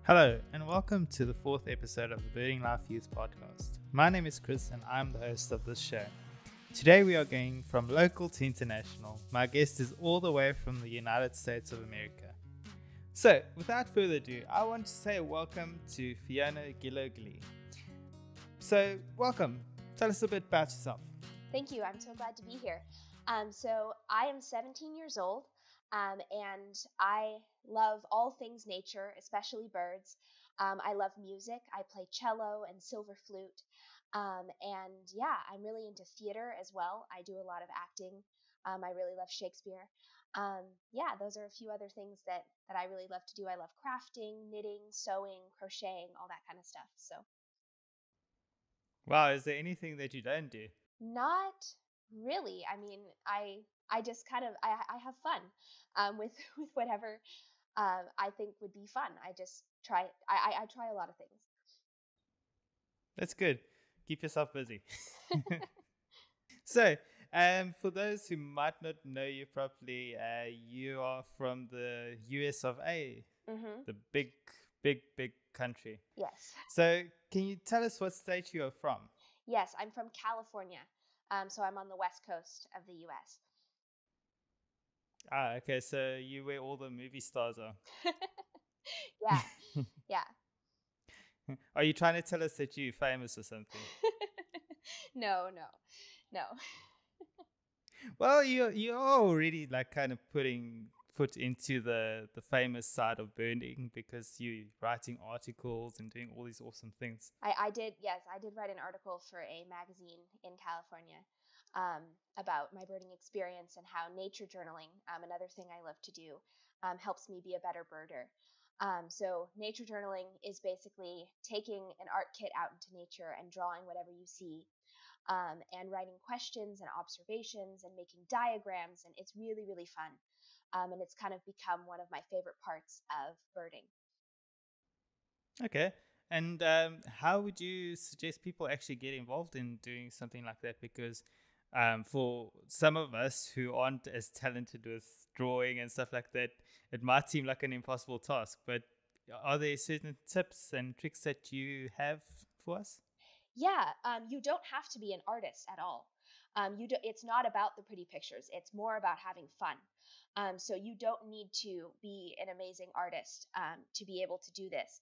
Hello, and welcome to the fourth episode of the Birding Life Youth Podcast. My name is Chris, and I'm the host of this show. Today we are going from local to international. My guest is all the way from the United States of America. So, without further ado, I want to say welcome to Fiona Gillogly. So, welcome. Tell us a bit about yourself. Thank you. I'm so glad to be here. So I am 17 years old, and I love all things nature, especially birds. I love music. I play cello and silver flute. And yeah, I'm really into theater as well. I do a lot of acting. I really love Shakespeare. Yeah, those are a few other things that I really love to do. I love crafting, knitting, sewing, crocheting, all that kind of stuff. So Wow, is there anything that you don't do? not really. I mean, I just kind of I have fun with with whatever I think would be fun. I just try I try a lot of things. That's good. Keep yourself busy. So, for those who might not know you properly, you are from the US of A, Mm-hmm. the big country. Yes. So, can you tell us what state you are from? Yes, I'm from California. So I'm on the west coast of the US. Ah, okay. So you where all the movie stars are. Yeah, yeah. Are you trying to tell us that you're famous or something? No, no, no. Well, you're already like kind of putting foot into the famous side of birding because you're writing articles and doing all these awesome things. I did, yes, I did write an article for a magazine in California about my birding experience and how nature journaling, another thing I love to do, helps me be a better birder. So nature journaling is basically taking an art kit out into nature and drawing whatever you see, and writing questions and observations and making diagrams, and it's really, really fun. And it's kind of become one of my favorite parts of birding. Okay. And how would you suggest people actually get involved in doing something like that? Because for some of us who aren't as talented with drawing and stuff like that, it might seem like an impossible task. But are there certain tips and tricks that you have for us? Yeah, you don't have to be an artist at all. It's not about the pretty pictures. It's more about having fun. So you don't need to be an amazing artist to be able to do this.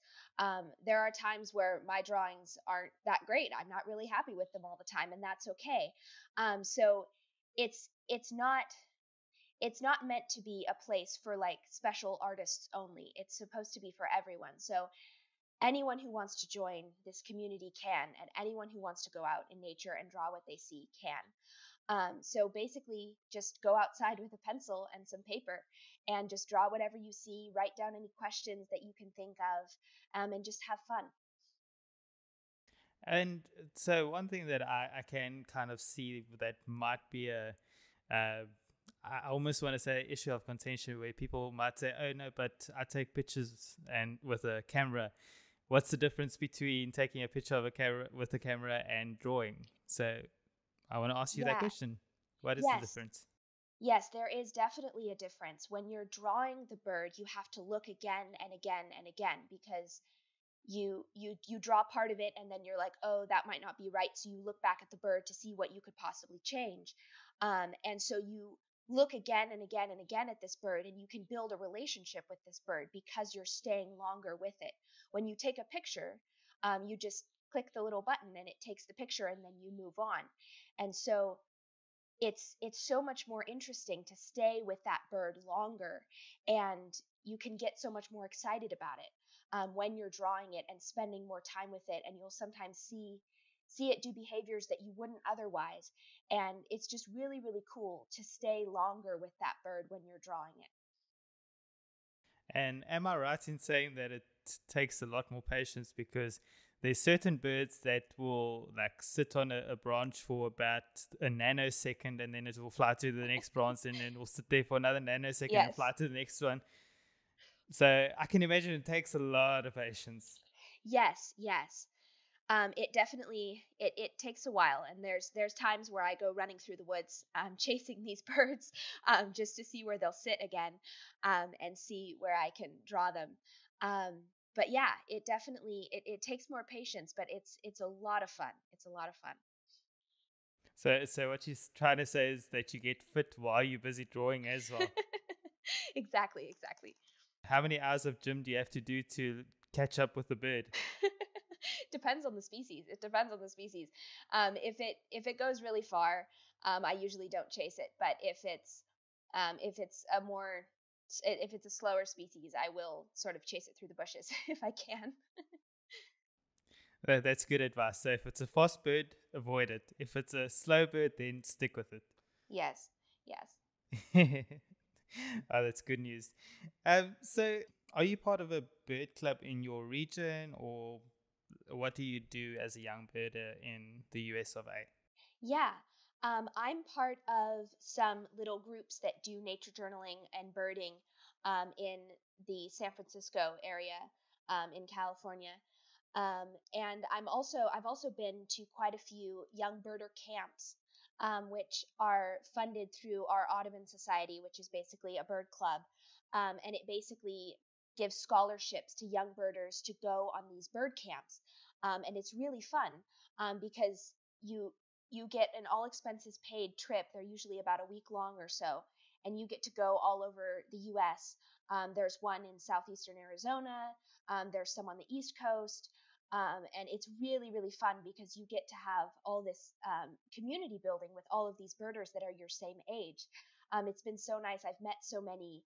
There are times where my drawings aren't that great. I'm not really happy with them all the time, and that's okay. So it's not it's not meant to be a place for like special artists only. It's supposed to be for everyone. So anyone who wants to join this community can, and anyone who wants to go out in nature and draw what they see can. So basically, just go outside with a pencil and some paper and just draw whatever you see, write down any questions that you can think of, and just have fun. And so one thing that I can kind of see that might be uh, I almost want to say issue of contention where people might say, oh no, but I take pictures and with a camera. What's the difference between taking a picture of a camera with a camera and drawing? So I want to ask you that Yeah, question. What is the yes. difference? Yes, there is definitely a difference. When you're drawing the bird, you have to look again and again and again because you draw part of it and then you're like, oh, that might not be right, so you look back at the bird to see what you could possibly change, and so you look again and again and again at this bird, and you can build a relationship with this bird because you're staying longer with it. When you take a picture, you just click the little button and it takes the picture and then you move on. And so it's so much more interesting to stay with that bird longer, and you can get so much more excited about it when you're drawing it and spending more time with it, and you'll sometimes see it do behaviors that you wouldn't otherwise, and it's just really, really cool to stay longer with that bird when you're drawing it. And am I right in saying that it takes a lot more patience because there's certain birds that will like sit on a branch for about a nanosecond and then it will fly to the next branch and then it will sit there for another nanosecond and fly Yes. to the next one. So I can imagine it takes a lot of patience. Yes, yes. It definitely it takes a while, and there's times where I go running through the woods, chasing these birds, just to see where they'll sit again, and see where I can draw them. Um, But yeah, it definitely it takes more patience, but it's a lot of fun. It's a lot of fun. So what you're trying to say is that you get fit while you're busy drawing as well. Exactly, exactly. How many hours of gym do you have to do to catch up with the bird? Depends on the species. It depends on the species. If it goes really far, I usually don't chase it. But if it's a more if it's a slower species, I will sort of chase it through the bushes if I can. That's good advice. So if it's a fast bird, avoid it. If it's a slow bird, then stick with Yes, yes. it. Oh, that's good news. So are you part of a bird club in your region, or what do you do as a young birder in the US of A? Yeah. I'm part of some little groups that do nature journaling and birding in the San Francisco area in California. And I've also been to quite a few young birder camps, which are funded through our Audubon Society, which is basically a bird club. And it basically gives scholarships to young birders to go on these bird camps. And it's really fun because you get an all expenses paid trip. They're usually about a week long or so, and you get to go all over the U.S. There's one in southeastern Arizona. There's some on the East Coast. And it's really, really fun because you get to have all this community building with all of these birders that are your same age. It's been so nice. I've met so many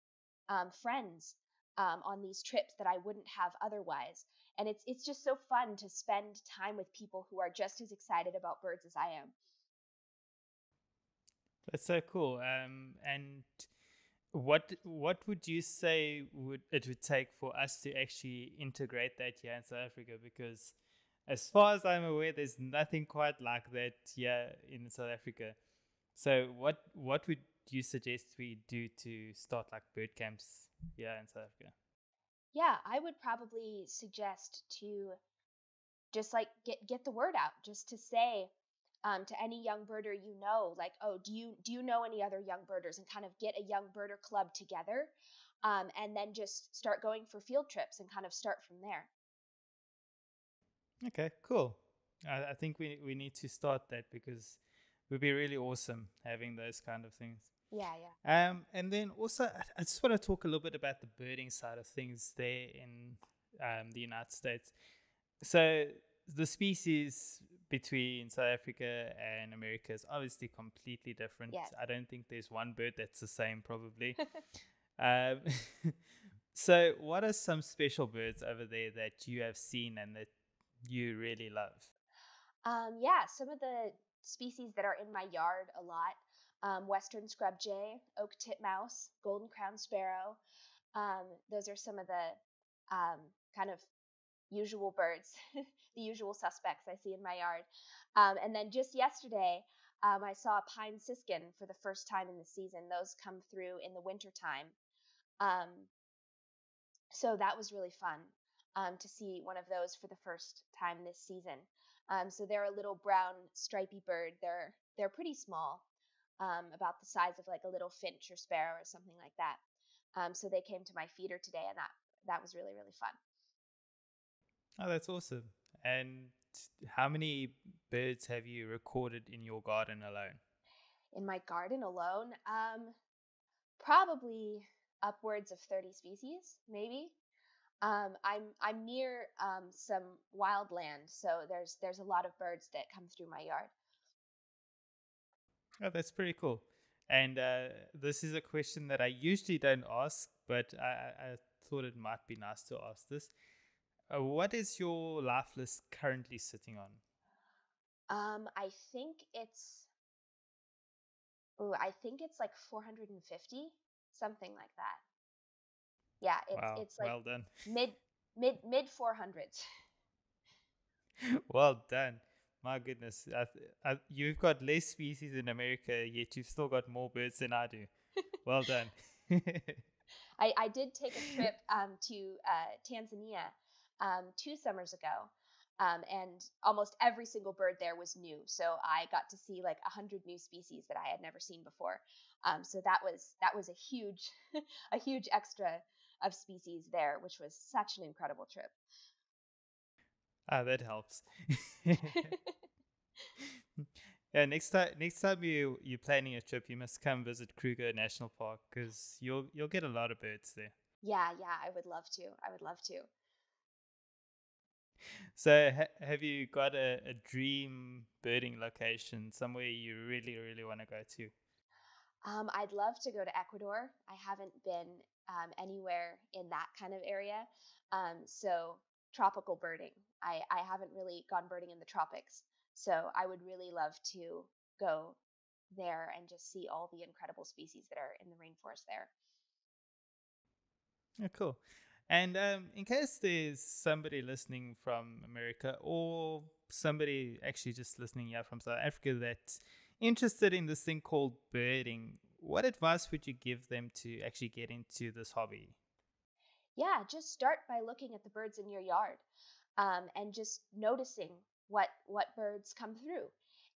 friends on these trips that I wouldn't have otherwise. And it's just so fun to spend time with people who are just as excited about birds as I am. That's so cool. And what would you say would take for us to actually integrate that here in South Africa? Because as far as I'm aware, there's nothing quite like that here in South Africa. So what would you suggest we do to start like bird camps here in South Africa? Yeah, I would probably suggest to just like get the word out, just to say to any young birder you know, like, oh, do you know any other young birders, and kind of get a young birder club together, and then just start going for field trips and kind of start from there. Okay, cool. I think we need to start that because it would be really awesome having those kind of things. Yeah, yeah. And then also, I just want to talk a little bit about the birding side of things there in the United States. So the species between South Africa and America is obviously completely different. Yes. I don't think there's one bird that's the same, probably. Um, so, what are some special birds over there that you have seen and that you really love? Yeah, some of the species that are in my yard a lot: western scrub jay, oak titmouse, golden crown sparrow. Those are some of the kind of usual birds, the usual suspects I see in my yard. And then just yesterday, I saw a pine siskin for the first time in the season. Those come through in the wintertime. Um, so that was really fun to see one of those for the first time this season. So they're a little brown stripy bird. They're pretty small, about the size of like a little finch or sparrow or something like that. So they came to my feeder today, and that was really, really fun. Oh, that's awesome. And how many birds have you recorded in your garden alone? In my garden alone, probably upwards of 30 species, maybe. I'm near some wildland, so there's a lot of birds that come through my yard. Oh, that's pretty cool. And this is a question that I usually don't ask, but I thought it might be nice to ask this. What is your life list currently sitting on? I think it's like 450, something like that. Yeah, Wow, it's like well done. mid 400s. Well done. My goodness. You've got less species in America, yet you've still got more birds than I do. Well done. I did take a trip to Tanzania 2 summers ago, And almost every single bird there was new. So I got to see like 100 new species that I had never seen before. So that was a huge a huge extra of species there, which was such an incredible trip. Ah, that helps. Yeah, next time you're planning a trip, you must come visit Kruger National Park because you'll get a lot of birds there. Yeah, I would love to. I would love to. So have you got a dream birding location somewhere you really really want to go to? I'd love to go to Ecuador. I haven't been anywhere in that kind of area. So tropical birding. I haven't really gone birding in the tropics. So I would really love to go there and just see all the incredible species that are in the rainforest there. Oh, cool. And in case there's somebody listening from America or somebody actually just listening here from South Africa that's interested in this thing called birding, what advice would you give them to actually get into this hobby? Yeah, just start by looking at the birds in your yard, and just noticing what birds come through,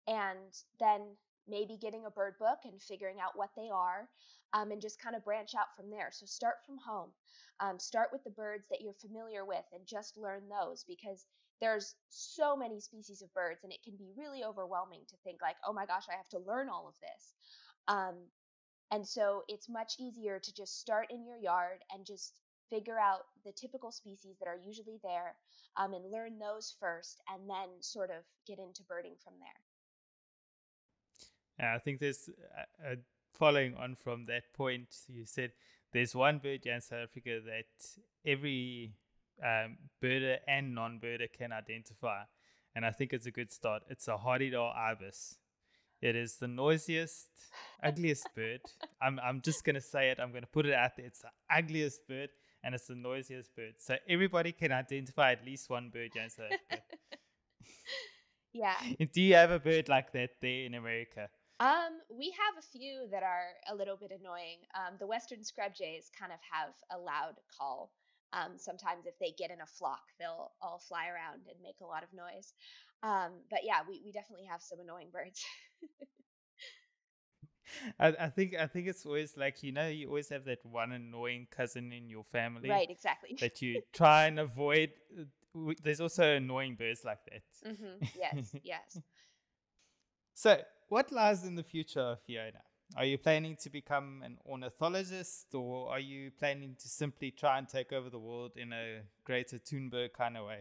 and then maybe getting a bird book and figuring out what they are, and just kind of branch out from there. So start from home. Start with the birds that you're familiar with and just learn those, because there's so many species of birds and it can be really overwhelming to think like, oh my gosh, I have to learn all of this. Um, and so it's much easier to just start in your yard and just figure out the typical species that are usually there, and learn those first, and then sort of get into birding from there. I think there's following on from that point, you said there's one bird here in South Africa that every birder and non-birder can identify. And I think it's a good start. It's a Haridar ibis. It is the noisiest, ugliest bird. I'm just gonna say it. I'm gonna put it out there. It's the ugliest bird and it's the noisiest bird. So everybody can identify at least one bird here in South Africa. Yeah. Do you have a bird like that there in America? We have a few that are a little bit annoying. The western scrub jays kind of have a loud call. Sometimes if they get in a flock, they'll all fly around and make a lot of noise. But yeah, we definitely have some annoying birds. I think it's always like you always have that one annoying cousin in your family Right, exactly. that you try and avoid. There's also annoying birds like Yes, that. yes. So, what lies in the future of Fiona? Are you planning to become an ornithologist, or are you planning to simply try and take over the world in a Greta Thunberg kind of way?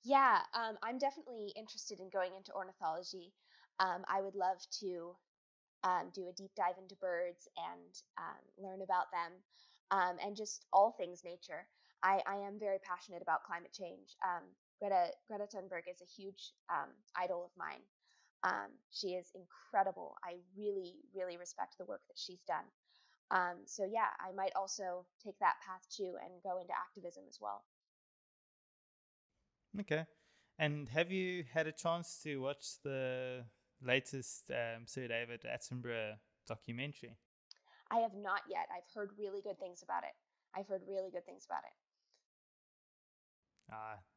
Yeah, I'm definitely interested in going into ornithology. I would love to do a deep dive into birds and learn about them, and just all things nature. I am very passionate about climate change. Greta Thunberg is a huge idol of mine. She is incredible. I really, really respect the work that she's done. So yeah, I might also take that path too and go into activism as well. Okay. And have you had a chance to watch the latest Sir David Attenborough documentary? I have not yet. I've heard really good things about it. I've heard really good things about it.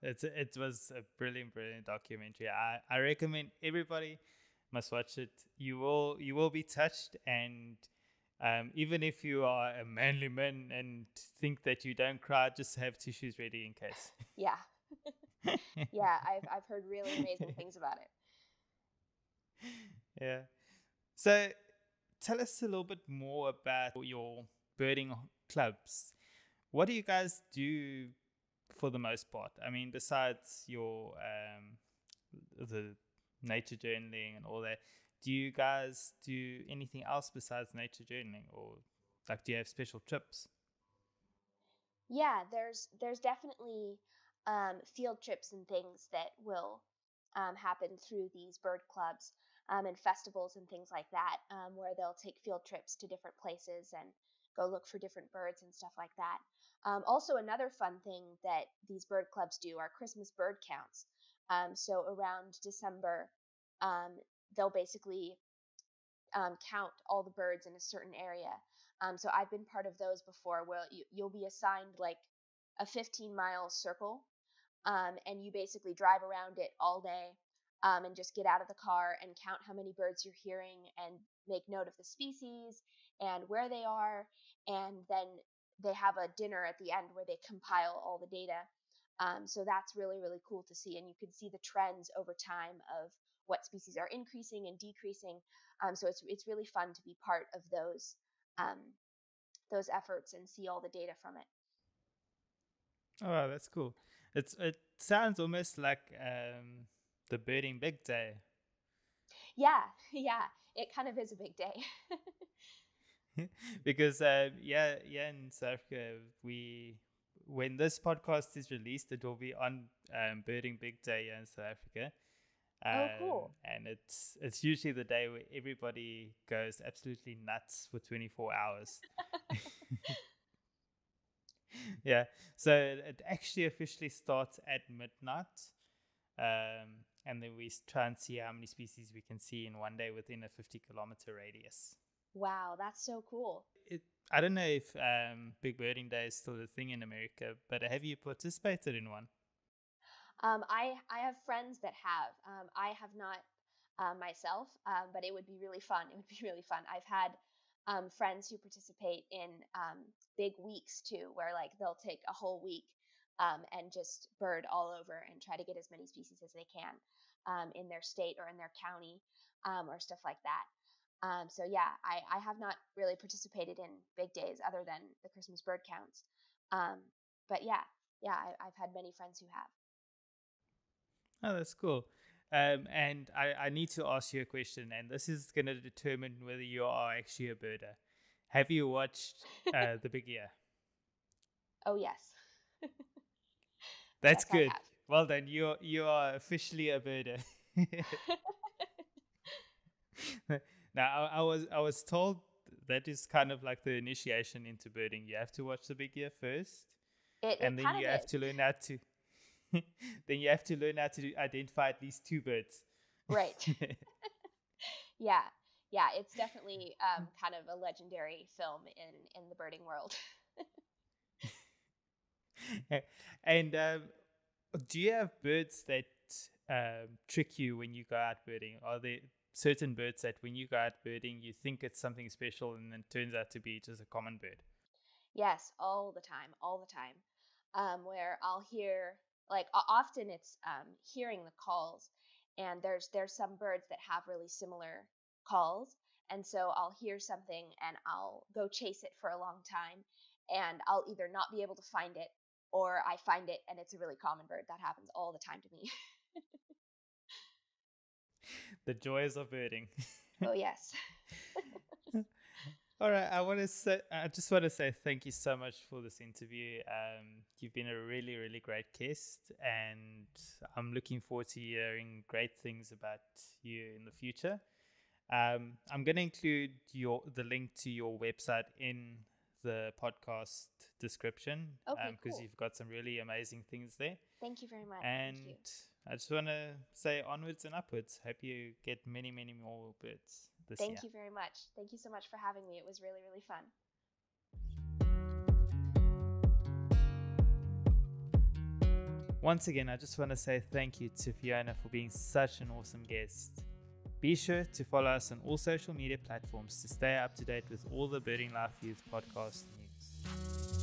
It was a brilliant, brilliant documentary. I recommend everybody must watch it. You will be touched, and even if you are a manly man and think that you don't cry, just have tissues ready in case. Yeah. Yeah, I've heard really amazing things about it. Yeah. So tell us a little bit more about your birding clubs. What do you guys do for the most part? I mean, besides your the nature journaling and all that, do you guys do anything else besides nature journaling, or like do you have special trips? Yeah, there's definitely field trips and things that will happen through these bird clubs, and festivals and things like that, where they'll take field trips to different places and go look for different birds and stuff like that. Also, another fun thing that these bird clubs do are Christmas bird counts. So around December, um, they'll basically count all the birds in a certain area. So I've been part of those before, where you'll be assigned like a 15-mile circle, and you basically drive around it all day, and just get out of the car and count how many birds you're hearing and make note of the species and where they are. And then they have a dinner at the end where they compile all the data. So that's really, really cool to see. And you can see the trends over time of what species are increasing and decreasing. So it's really fun to be part of those efforts and see all the data from it. Oh, that's cool. It sounds almost like the birding big day. Yeah, yeah, it kind of is a big day. Because in South Africa, when this podcast is released, it will be on birding big day in South Africa. Oh, cool. And it's usually the day where everybody goes absolutely nuts for 24 hours. Yeah, so it actually officially starts at midnight, and then we try and see how many species we can see in one day within a 50-kilometer radius. Wow, that's so cool. I don't know if Big Birding Day is still a thing in America, but have you participated in one? I have friends that have. I have not myself, but it would be really fun. It would be really fun. I've had friends who participate in big weeks too, where like they'll take a whole week and just bird all over and try to get as many species as they can in their state or in their county or stuff like that. So yeah, I have not really participated in big days other than the Christmas bird counts. But yeah, I've had many friends who have. Oh, that's cool. And I need to ask you a question, and this is going to determine whether you are actually a birder. Have you watched The Big Year? Oh, yes. That's Yes, I good. have. Well done. You are officially a birder. Now, I was told that is kind of like the initiation into birding. You have to watch The Big Year first, and It then kind you of have is. to learn how to then you have to learn how to identify at least two birds. Right. Yeah. Yeah, it's definitely kind of a legendary film in the birding world. And do you have birds that trick you when you go out birding? Are there certain birds that when you go out birding, you think it's something special and then turns out to be just a common bird? Yes, all the time, all the time. Where I'll hear like often it's hearing the calls, and there's some birds that have really similar calls, and so I'll hear something and I'll go chase it for a long time, and I'll either not be able to find it or I find it and it's a really common bird. That happens all the time to me. The joys of birding. Oh yes. All right, I just want to say thank you so much for this interview. You've been a really, really great guest, and I'm looking forward to hearing great things about you in the future. I'm going to include the link to your website in the podcast description, Okay, because cool. you've got some really amazing things there. Thank you very much. Thank And you. I just want to say onwards and upwards. Hope you get many, many more birds this year. Thank you very much. Thank you so much for having me. It was really, really fun. Once again, I just want to say thank you to Fiona for being such an awesome guest. Be sure to follow us on all social media platforms to stay up to date with all the Birding Life Youth podcast news.